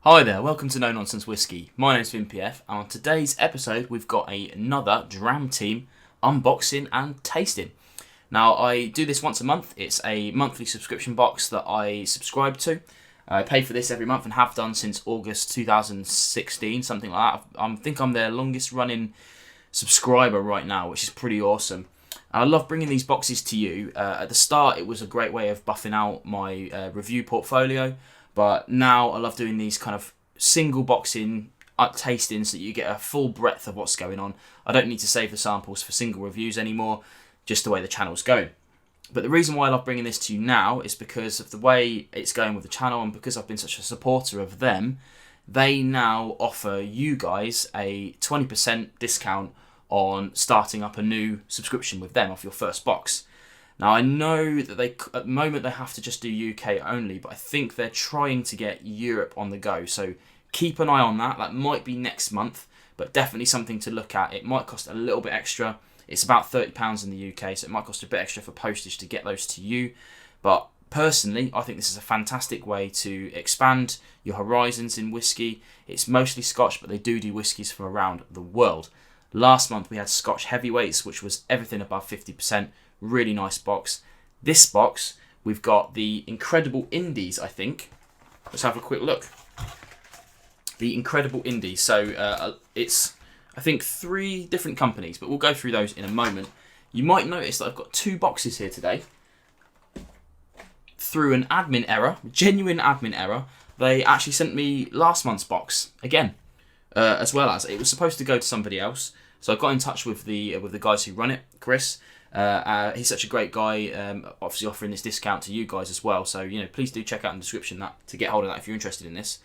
Hi there, welcome to Nonsense Whisky. My name's VinPF, and on today's episode we've got another Dram team unboxing and tasting. Now, I do this once a month. It's a monthly subscription box that I subscribe to. I pay for this every month and have done since August 2016, something like that. I think I'm their longest running subscriber right now, which is pretty awesome. And I love bringing these boxes to you. At the start, it was a great way of buffing out my review portfolio. But now I love doing these kind of single boxing tastings so that you get a full breadth of what's going on. I don't need to save the samples for single reviews anymore, just the way the channel's going. But the reason why I love bringing this to you now is because of the way it's going with the channel, and because I've been such a supporter of them. They now offer you guys a 20% discount on starting up a new subscription with them off your first box. Now, I know that at the moment they have to just do UK only, but I think they're trying to get Europe on the go. So keep an eye on that. That might be next month, but definitely something to look at. It might cost a little bit extra. It's about £30 in the UK, so it might cost a bit extra for postage to get those to you. But personally, I think this is a fantastic way to expand your horizons in whiskey. It's mostly Scotch, but they do whiskies from around the world. Last month we had Scotch heavyweights, which was everything above 50%. Really nice box. This box, we've got the Incredible Indies, I think. Let's have a quick look. The Incredible Indies. So it's, I think, 3 different companies, but we'll go through those in a moment. You might notice that I've got 2 boxes here today. Through an admin error, genuine admin error, they actually sent me last month's box again, as well as it was supposed to go to somebody else. So I got in touch with the guys who run it, Chris. He's such a great guy, obviously offering this discount to you guys as well. So, please do check out in the description to get hold of that if you're interested in this.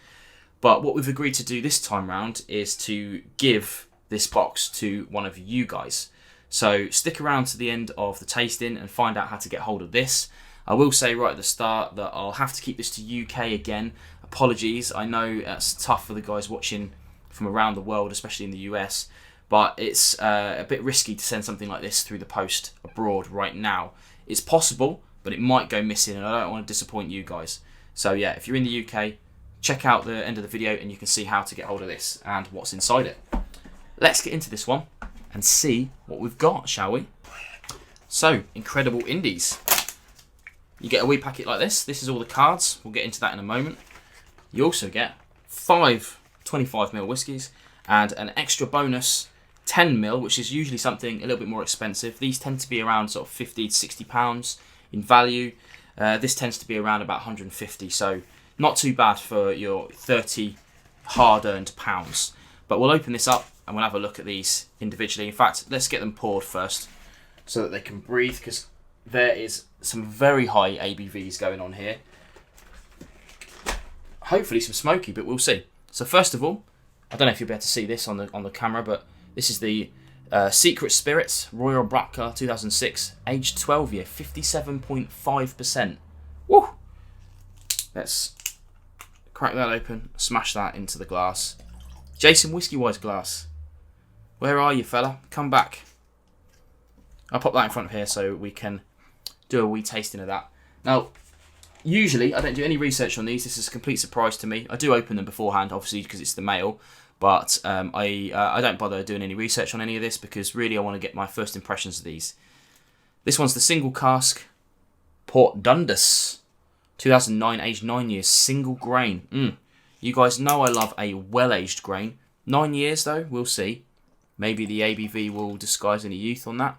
But what we've agreed to do this time round is to give this box to one of you guys. So stick around to the end of the tasting and find out how to get hold of this. I will say right at the start that I'll have to keep this to UK again. Apologies, I know it's tough for the guys watching from around the world, especially in the US. But it's a bit risky to send something like this through the post abroad right now. It's possible, but it might go missing, and I don't want to disappoint you guys. So yeah, if you're in the UK, check out the end of the video and you can see how to get hold of this and what's inside it. Let's get into this one and see what we've got, shall we? So, Incredible Indies. You get a wee packet like this. This is all the cards. We'll get into that in a moment. You also get 5 25ml whiskies and an extra bonus 10ml, which is usually something a little bit more expensive. These tend to be around sort of £50 to £60 in value. This tends to be around about 150, so not too bad for your 30 hard-earned pounds. But we'll open this up and we'll have a look at these individually. In fact, let's get them poured first so that they can breathe, because there is some very high ABVs going on here. Hopefully some smoky, but we'll see. So first of all, I don't know if you'll be able to see this on the camera, but this is the Secret Spirits Royal Brackl 2006, aged 12 year, 57.5%. Woo! Let's crack that open, smash that into the glass. Jason Whiskey Wise glass, where are you, fella? Come back. I'll pop that in front of here so we can do a wee tasting of that. Now, usually I don't do any research on these. This is a complete surprise to me. I do open them beforehand, obviously, because it's the mail. But I don't bother doing any research on any of this, because really I want to get my first impressions of these. This one's the single cask Port Dundas, 2009, aged 9 years, single grain. You guys know I love a well-aged grain. 9 years though, we'll see. Maybe the ABV will disguise any youth on that.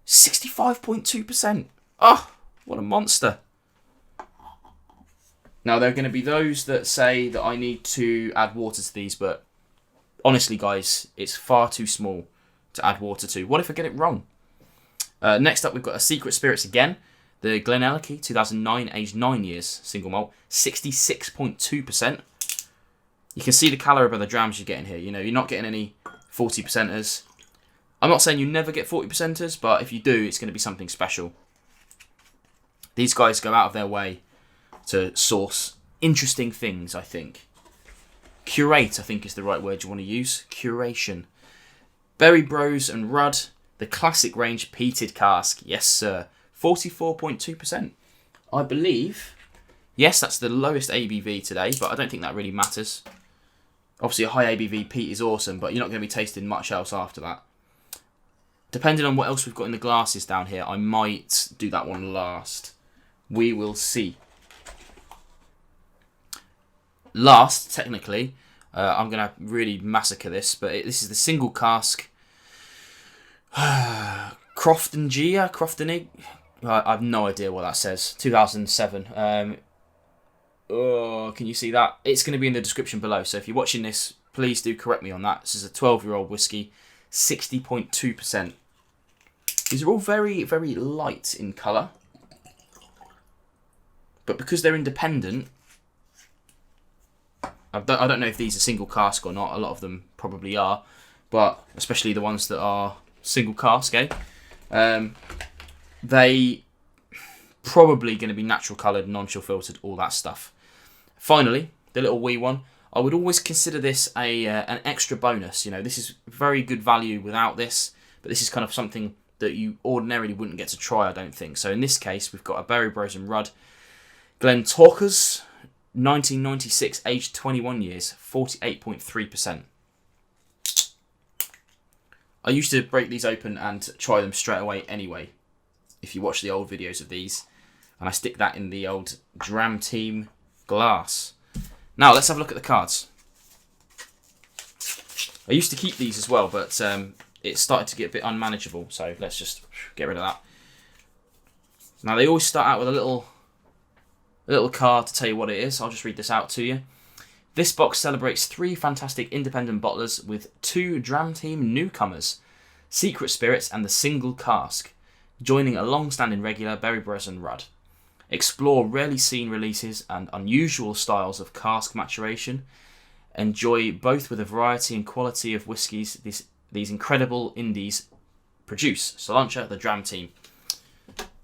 65.2%. Oh, what a monster. Now, there are going to be those that say that I need to add water to these, but honestly, guys, it's far too small to add water to. What if I get it wrong? Next up, we've got a Secret Spirits again. The Glenallachie, 2009, aged 9 years, single malt, 66.2%. You can see the calibre of the drams you're getting here. You're not getting any 40%ers. I'm not saying you never get 40%ers, but if you do, it's going to be something special. These guys go out of their way to source interesting things, I think. Curate, I think, is the right word you want to use. Curation. Berry Bros and Rudd, the classic range Peated cask. Yes, sir. 44.2%. I believe Yes, that's the lowest ABV today, but I don't think that really matters. Obviously, a high ABV peat is awesome, but you're not going to be tasting much else after that. Depending on what else we've got in the glasses down here, I might do that one last. We will see. Last, technically, I'm going to really massacre this, but this is the single cask Croftengea. I have no idea what that says. 2007. Oh, can you see that? It's going to be in the description below. So if you're watching this, please do correct me on that. This is a 12-year-old whiskey, 60.2%. These are all very, very light in colour. But because they're independent, I don't know if these are single cask or not. A lot of them probably are. But especially the ones that are single cask, they probably going to be natural coloured, non-chill filtered, all that stuff. Finally, the little wee one. I would always consider this an extra bonus. You know, this is very good value without this, but this is kind of something that you ordinarily wouldn't get to try, I don't think. So in this case, we've got a Berry Bros and Rudd Glentauchers, 1996, aged 21 years, 48.3%. I used to break these open and try them straight away anyway, if you watch the old videos of these. And I stick that in the old Dram team glass. Now, let's have a look at the cards. I used to keep these as well, but it started to get a bit unmanageable, so let's just get rid of that. Now, they always start out with a little card to tell you what it is. I'll just read this out to you. This box celebrates 3 fantastic independent bottlers with 2 Dram team newcomers, Secret Spirits and the Single Cask, joining a long-standing regular, Berry Bros and Rudd. Explore rarely seen releases and unusual styles of cask maturation. Enjoy both with a variety and quality of whiskies these incredible indies produce. Cilantro, the Dram team.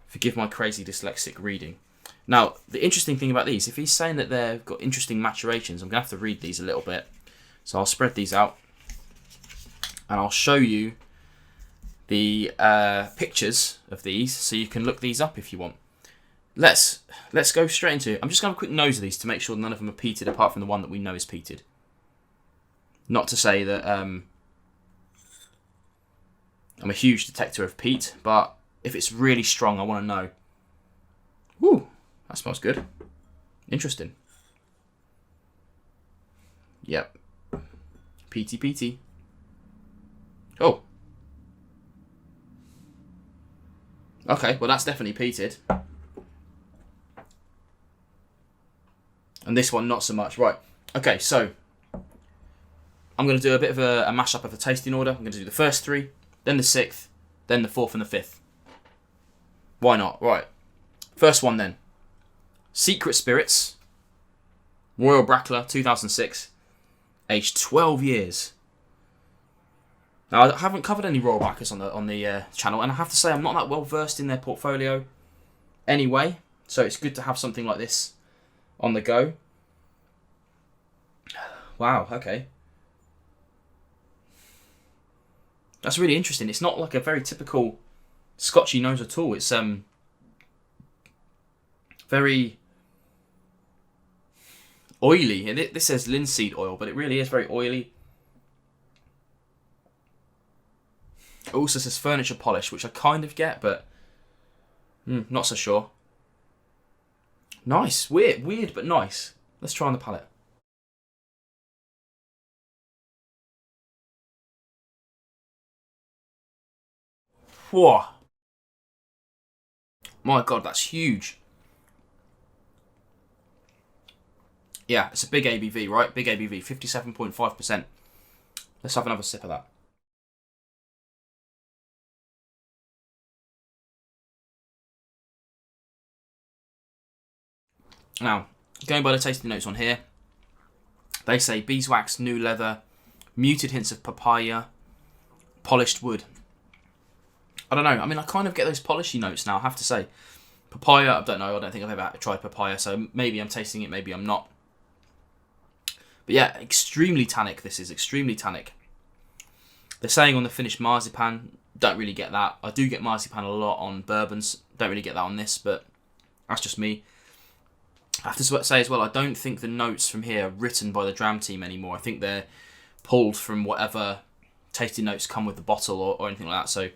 Forgive my crazy dyslexic reading. Now, the interesting thing about these, if he's saying that they've got interesting maturations, I'm going to have to read these a little bit. So I'll spread these out and I'll show you the pictures of these so you can look these up if you want. Let's go straight into it. I'm just going to have a quick nose of these to make sure none of them are peated apart from the one that we know is peated. Not to say that I'm a huge detector of peat, but if it's really strong, I want to know. Woo, that smells good. Interesting. Yep. Peaty. Oh. Okay, well that's definitely peated. And this one not so much. Right. Okay, so I'm going to do a bit of a mashup of the tasting order. I'm going to do the first 3, then the 6th, then the 4th and the 5th. Why not? Right. First one then. Secret Spirits. Royal Brackl, 2006. Aged 12 years. Now, I haven't covered any Royal Brackers on the channel, and I have to say I'm not that well versed in their portfolio anyway, so it's good to have something like this on the go. Wow, okay. That's really interesting. It's not like a very typical Scotchy nose at all. It's very oily. And this says linseed oil, but it really is very oily. It also says furniture polish, which I kind of get, but not so sure. Nice. Weird, but nice. Let's try on the palate. Whoa. My God, that's huge. Yeah, it's a big ABV, right? Big ABV, 57.5%. Let's have another sip of that. Now, going by the tasting notes on here, they say beeswax, new leather, muted hints of papaya, polished wood. I don't know. I mean, I kind of get those polishy notes now, I have to say. Papaya, I don't know. I don't think I've ever tried papaya, so maybe I'm tasting it, maybe I'm not. But yeah, extremely tannic this is, extremely tannic. They're saying on the finished marzipan, don't really get that. I do get marzipan a lot on bourbons, don't really get that on this, but that's just me. I have to say as well, I don't think the notes from here are written by the Dram team anymore. I think they're pulled from whatever tasting notes come with the bottle or anything like that. So,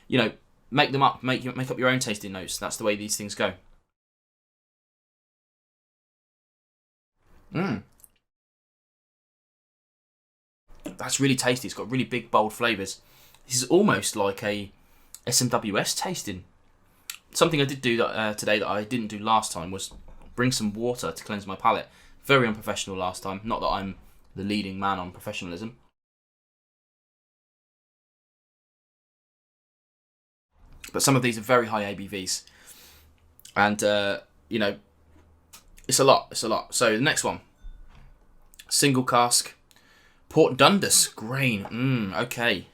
you know, make them up, make up your own tasting notes. That's the way these things go. That's really tasty. It's got really big, bold flavours. This is almost like a SMWS tasting. Something I did do today that I didn't do last time was bring some water to cleanse my palate. Very unprofessional last time. Not that I'm the leading man on professionalism. But some of these are very high ABVs. And, you know, it's a lot. It's a lot. So the next one. Single cask. Port Dundas. Grain. Okay.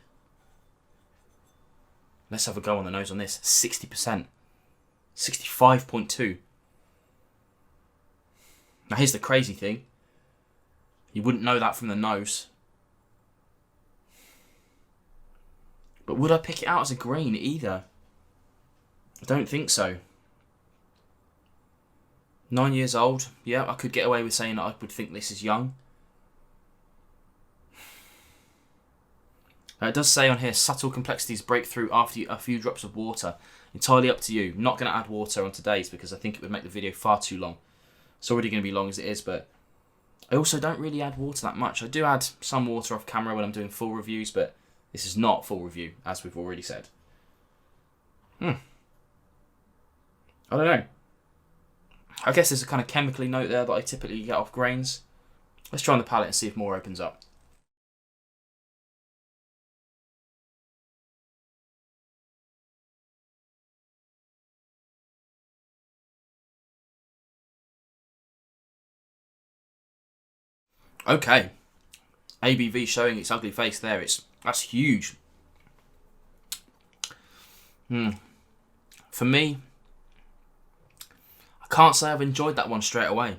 Let's have a go on the nose on this. 60%. 65.2. Now here's the crazy thing. You wouldn't know that from the nose. But would I pick it out as a grain either? I don't think so. 9 years old. Yeah, I could get away with saying that I would think this is young. It does say on here, subtle complexities break through after a few drops of water. Entirely up to you. I'm not going to add water on today's because I think it would make the video far too long. It's already going to be long as it is, but I also don't really add water that much. I do add some water off camera when I'm doing full reviews, but this is not full review, as we've already said. I don't know. I guess there's a kind of chemically note there that I typically get off grains. Let's try on the palate and see if more opens up. Okay. ABV showing its ugly face there. That's huge. For me, I can't say I've enjoyed that one straight away.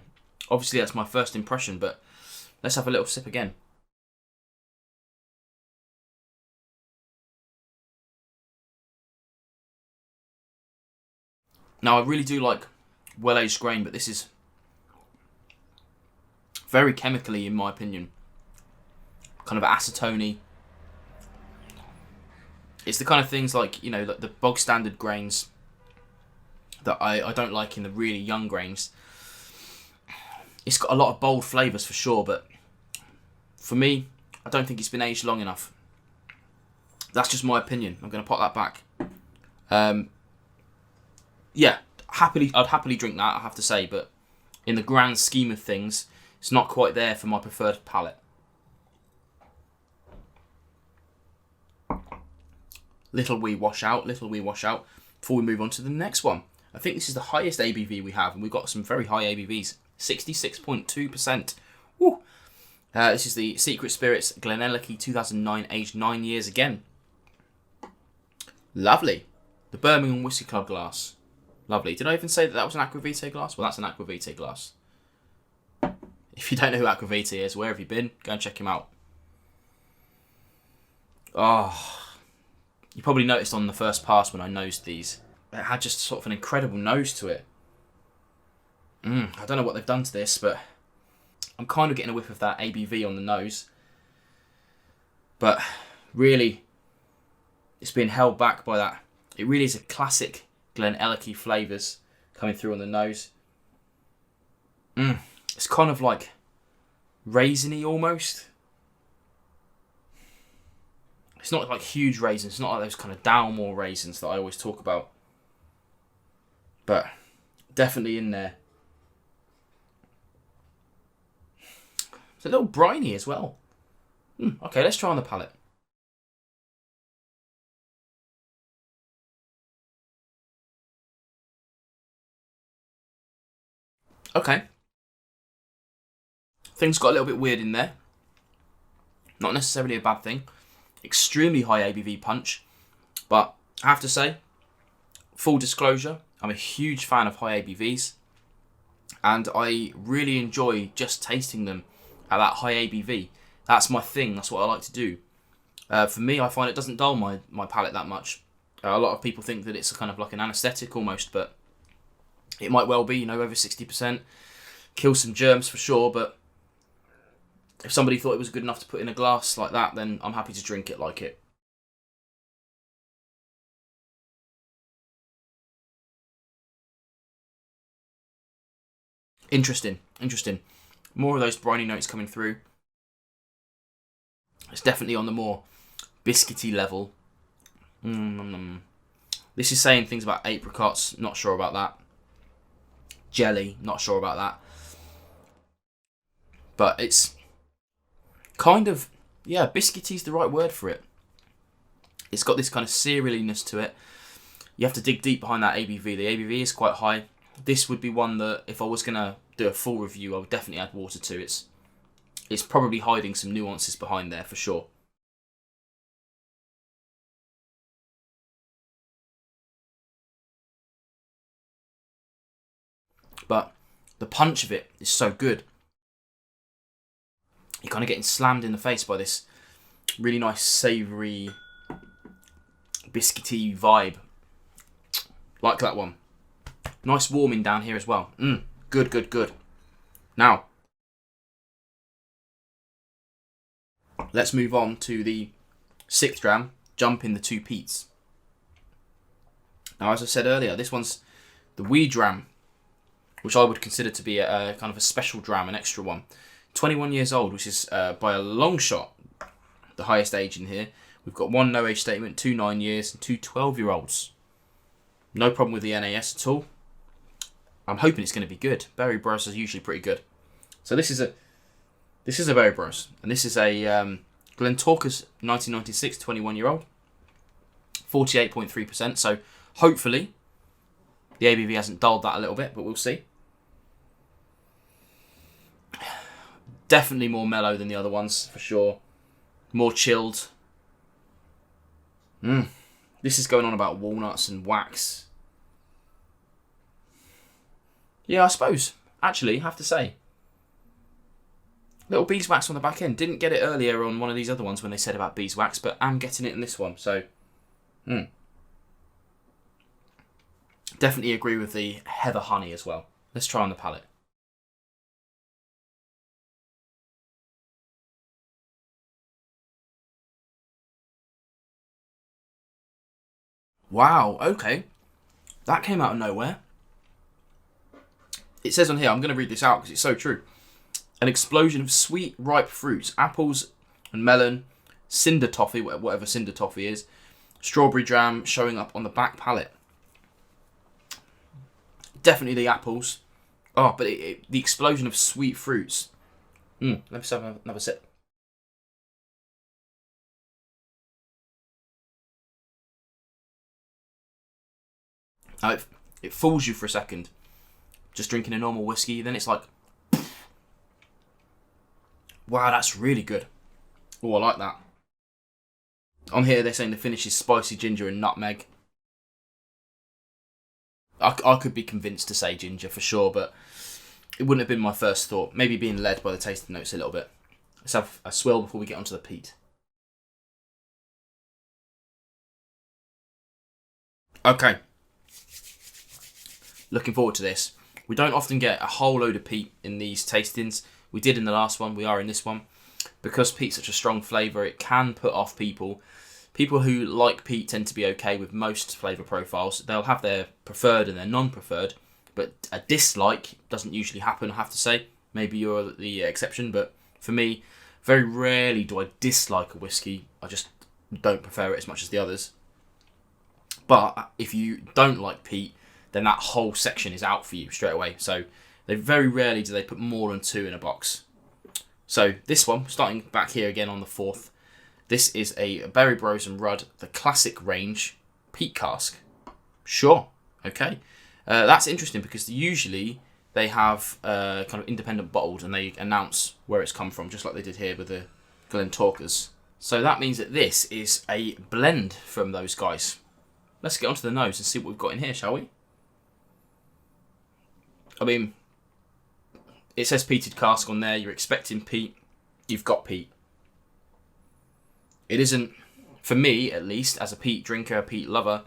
Obviously, that's my first impression, but let's have a little sip again. Now, I really do like well-aged grain, but this is very chemically, in my opinion. Kind of acetone-y. It's the kind of things like, you know, the bog standard grains that I don't like in the really young grains. It's got a lot of bold flavours for sure, but for me, I don't think it's been aged long enough. That's just my opinion. I'm going to pop that back. Yeah, I'd happily drink that, I have to say, but in the grand scheme of things, it's not quite there for my preferred palate. Little wee washout before we move on to the next one. I think this is the highest ABV we have, and we've got some very high ABVs. 66.2%. Woo! This is the Secret Spirits Glenallachie 2009, aged 9 years again. Lovely. The Birmingham Whisky Club glass. Lovely. Did I even say that was an Aquavitae glass? Well, that's an Aquavitae glass. If you don't know who Aquavitae is, where have you been? Go and check him out. Oh, you probably noticed on the first pass when I nosed these, it had just sort of an incredible nose to it. I don't know what they've done to this, but I'm kind of getting a whiff of that ABV on the nose. But really, it's been held back by that. It really is a classic Glenallachie flavours coming through on the nose. It's kind of like raisiny almost. It's not like huge raisins. It's not like those kind of Dalmore raisins that I always talk about. But definitely in there. It's a little briny as well. Okay, let's try on the palate. Okay. Things got a little bit weird in there. Not necessarily a bad thing. Extremely high ABV punch. But I have to say, full disclosure, I'm a huge fan of high ABVs. And I really enjoy just tasting them at that high ABV. That's my thing. That's what I like to do. For me, I find it doesn't dull my palate that much. A lot of people think that it's kind of like an anaesthetic almost, but it might well be, you know, over 60%. kill some germs for sure, but if somebody thought it was good enough to put in a glass like that, then I'm happy to drink it like it. Interesting. More of those briny notes coming through. It's definitely on the more biscuity level. This is saying things about apricots, not sure about that. Jelly, not sure about that. But it's kind of, yeah, biscuity's the right word for it. It's got this kind of cerealiness to it. You have to dig deep behind that ABV. The ABV is quite high. This would be one that, if I was going to do a full review, I would definitely add water to. It's probably hiding some nuances behind there for sure. But the punch of it is so good. You're kind of getting slammed in the face by this really nice savoury, biscuity vibe. Like that one. Nice warming down here as well. Good. Now, let's move on to the 6th dram, jump in the 2 peats. Now, as I said earlier, this one's the wee dram, which I would consider to be a kind of a special dram, an extra one. 21 years old, which is by a long shot the highest age in here. We've got 1 no age statement, 2 9 years, and 2 12-year-olds. No problem with the NAS at all. I'm hoping it's going to be good. Berry Bros is usually pretty good. So this is a Berry Bros, and this is a Glentauchers 1996 21-year-old, 48.3%. So hopefully the ABV hasn't dulled that a little bit, but we'll see. Definitely more mellow than the other ones for sure. More chilled. This is going on about walnuts and wax. Yeah, I suppose. Actually, I have to say. Little beeswax on the back end. Didn't get it earlier on one of these other ones when they said about beeswax, but I'm getting it in this one. So, definitely agree with the heather honey as well. Let's try on the palate. Wow, okay. That came out of nowhere. It says on here, I'm going to read this out because it's so true. An explosion of sweet, ripe fruits, apples and melon, cinder toffee, whatever cinder toffee is, strawberry jam showing up on the back palate. Definitely the apples. Oh, but the explosion of sweet fruits. Let's have another sip. It fools you for a second. Just drinking a normal whiskey, then it's like, wow, that's really good. Oh, I like that. On here, they're saying the finish is spicy ginger and nutmeg. I could be convinced to say ginger for sure, but it wouldn't have been my first thought. Maybe being led by the tasting notes a little bit. Let's have a swill before we get onto the peat. Okay. Looking forward to this. We don't often get a whole load of peat in these tastings. We did in the last one, we are in this one. Because peat's such a strong flavour, it can put off people. People who like peat tend to be okay with most flavour profiles. They'll have their preferred and their non-preferred, but a dislike doesn't usually happen, I have to say. Maybe you're the exception, but for me, very rarely do I dislike a whiskey. I just don't prefer it as much as the others. But if you don't like peat, then that whole section is out for you straight away. So they very rarely do they put more than 2 in a box. So this one, starting back here again on the 4th, this is a Berry Bros and Rudd, the classic range peat cask. Sure, okay. That's interesting because usually they have kind of independent bottled and they announce where it's come from, just like they did here with the Glentauchers. So that means that this is a blend from those guys. Let's get onto the nose and see what we've got in here, shall we? I mean, it says peated cask on there. You're expecting peat. You've got peat. It isn't, for me at least, as a peat drinker, a peat lover,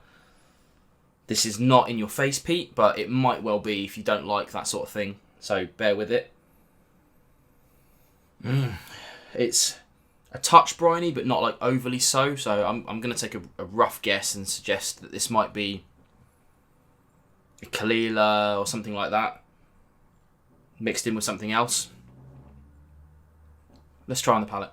this is not in your face peat, but it might well be if you don't like that sort of thing. so bear with it. It's a touch briny, but not like overly so. So I'm going to take a rough guess and suggest that this might be a Kalila or something like that, mixed in with something else. Let's try on the palate.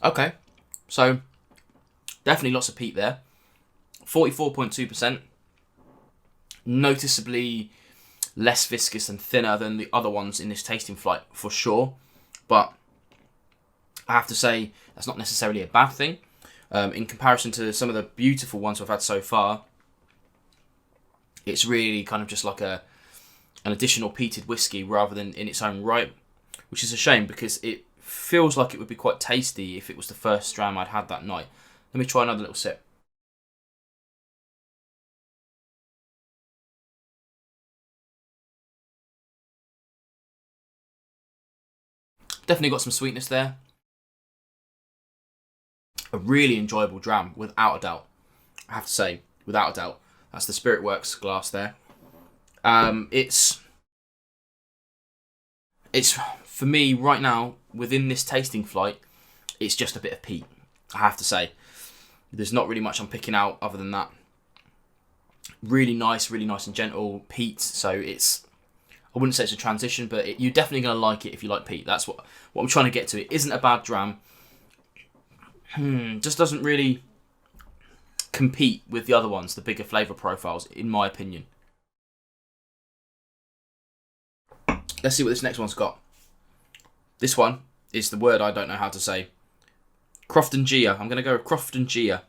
Okay, so definitely lots of peat there. 44.2%. Noticeably less viscous and thinner than the other ones in this tasting flight, for sure. But I have to say, that's not necessarily a bad thing. In comparison to some of the beautiful ones we've had so far, it's really kind of just like an additional peated whiskey rather than in its own right, which is a shame because it feels like it would be quite tasty if it was the first dram I'd had that night. Let me try another little sip. Definitely got some sweetness there. A really enjoyable dram, without a doubt. I have to say, without a doubt. That's the Spirit Works glass there. It's for me right now, within this tasting flight, it's just a bit of peat, I have to say. There's not really much I'm picking out other than that. Really nice and gentle peat. So it's, I wouldn't say it's a transition, but you're definitely going to like it if you like peat. That's what I'm trying to get to. It isn't a bad dram. Just doesn't really compete with the other ones, the bigger flavour profiles, in my opinion. Let's see what this next one's got. This one is the word I don't know how to say. Croftengea. I'm going to go with Croftengea.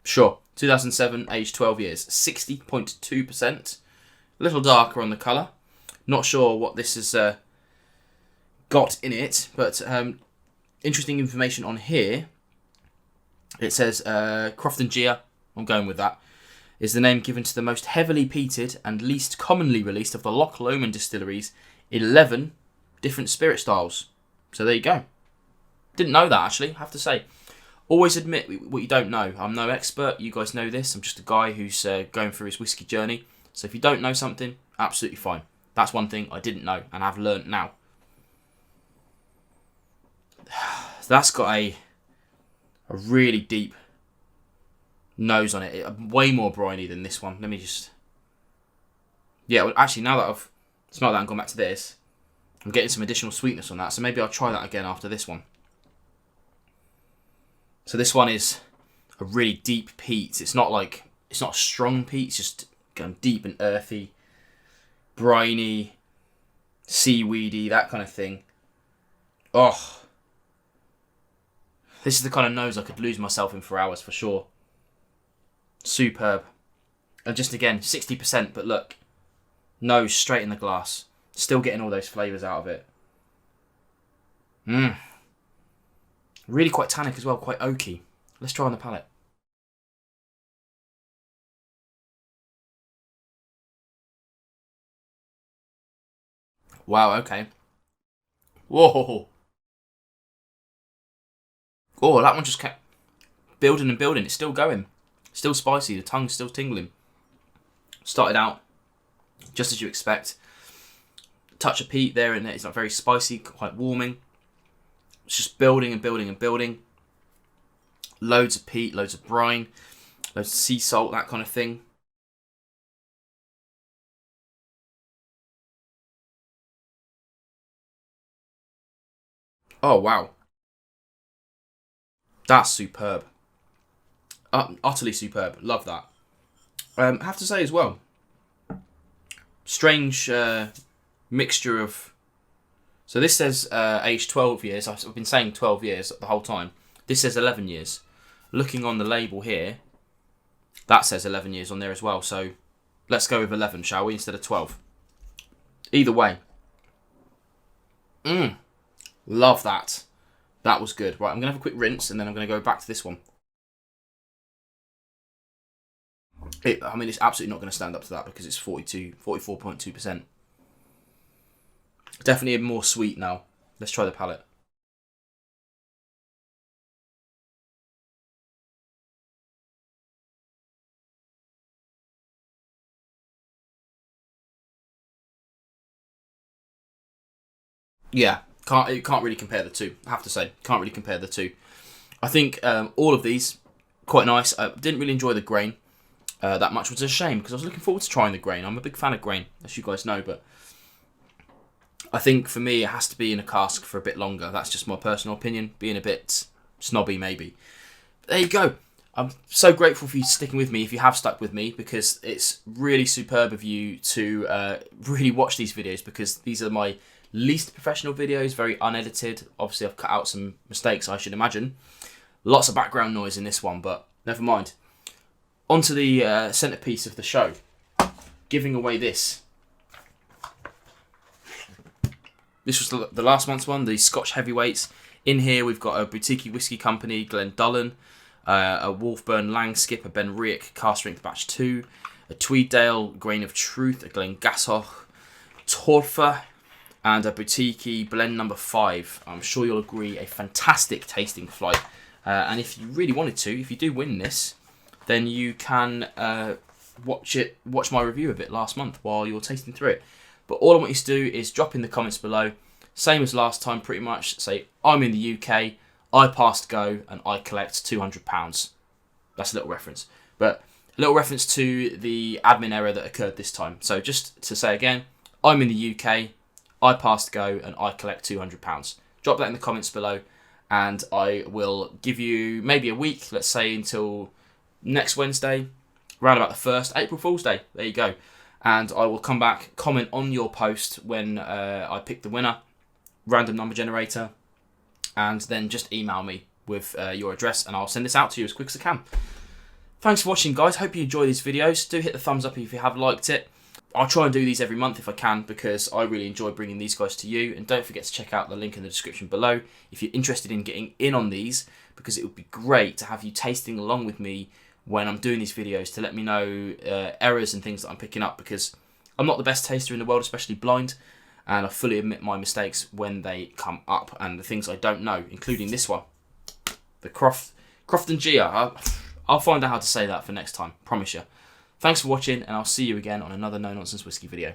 Sure. 2007, aged 12 years. 60.2%. A little darker on the colour. Not sure what this has got in it, but interesting information on here. It says Croftengea, I'm going with that, is the name given to the most heavily peated and least commonly released of the Loch Lomond distillery's 11 different spirit styles. So there you go. Didn't know that, actually, I have to say. Always admit what you don't know. I'm no expert. You guys know this. I'm just a guy who's going through his whiskey journey. So if you don't know something, absolutely fine. That's one thing I didn't know and I've learnt now. That's got a really deep nose on it. Way more briny than this one. Let me just... Yeah, well, actually, now that I've smelled that and gone back to this, I'm getting some additional sweetness on that. So maybe I'll try that again after this one. So this one is a really deep peat. It's not a strong peat. It's just going deep and earthy, briny, seaweedy, that kind of thing. Oh, this is the kind of nose I could lose myself in for hours for sure. Superb. And just again, 60%, but look, nose straight in the glass. Still getting all those flavours out of it. Really quite tannic as well, quite oaky. Let's try on the palate. Wow, okay. Whoa. Oh, that one just kept building and building. It's still going. Still spicy. The tongue's still tingling. Started out just as you expect. Touch of peat there in it. It's not very spicy, quite warming. It's just building and building and building. Loads of peat, loads of brine, loads of sea salt, that kind of thing. Oh, wow. That's superb. Utterly superb. Love that. I have to say as well, strange mixture of... So this says age 12 years. I've been saying 12 years the whole time. This says 11 years. Looking on the label here, that says 11 years on there as well. So let's go with 11, shall we, instead of 12. Either way. Love that. That was good. Right, I'm going to have a quick rinse and then I'm going to go back to this one. I mean, it's absolutely not going to stand up to that because it's 44.2%. Definitely more sweet now. Let's try the palate. Yeah, you can't really compare the two. I have to say, can't really compare the two. I think all of these quite nice. I didn't really enjoy the grain that much, which is a shame because I was looking forward to trying the grain. I'm a big fan of grain, as you guys know, but I think for me it has to be in a cask for a bit longer. That's just my personal opinion, being a bit snobby maybe. But there you go. I'm so grateful for you sticking with me if you have stuck with me, because it's really superb of you to really watch these videos, because these are my least professional videos, very unedited. Obviously I've cut out some mistakes, I should imagine. Lots of background noise in this one, but never mind. On to the centrepiece of the show, giving away this. This was the last month's one, the Scotch Heavyweights. In here we've got a boutique whiskey company, Glendullan, a Wolfburn Langskip, a Ben Riach Cask Strength Batch 2, a Tweeddale Grain of Truth, a Glengatoch Torfa, and a boutique blend number 5. I'm sure you'll agree, a fantastic tasting flight. And if you really wanted to, if you do win this, then you can watch my review of it last month while you're tasting through it. But all I want you to do is drop in the comments below, same as last time pretty much, say I'm in the UK, I passed go, and I collect £200. That's a little reference. But a little reference to the admin error that occurred this time. So just to say again, I'm in the UK, I passed go, and I collect £200. Drop that in the comments below, and I will give you maybe a week, let's say until next Wednesday, around about the 1st, April Fool's Day. There you go. And I will come back, comment on your post when I pick the winner, random number generator, and then just email me with your address, and I'll send this out to you as quick as I can. Thanks for watching, guys. Hope you enjoy these videos. Do hit the thumbs up if you have liked it. I'll try and do these every month if I can, because I really enjoy bringing these guys to you. And don't forget to check out the link in the description below if you're interested in getting in on these, because it would be great to have you tasting along with me when I'm doing these videos, to let me know errors and things that I'm picking up, because I'm not the best taster in the world, especially blind, and I fully admit my mistakes when they come up, and the things I don't know, including this one, the Croftengea. I'll find out how to say that for next time, promise you. Thanks for watching, and I'll see you again on another No Nonsense Whisky video.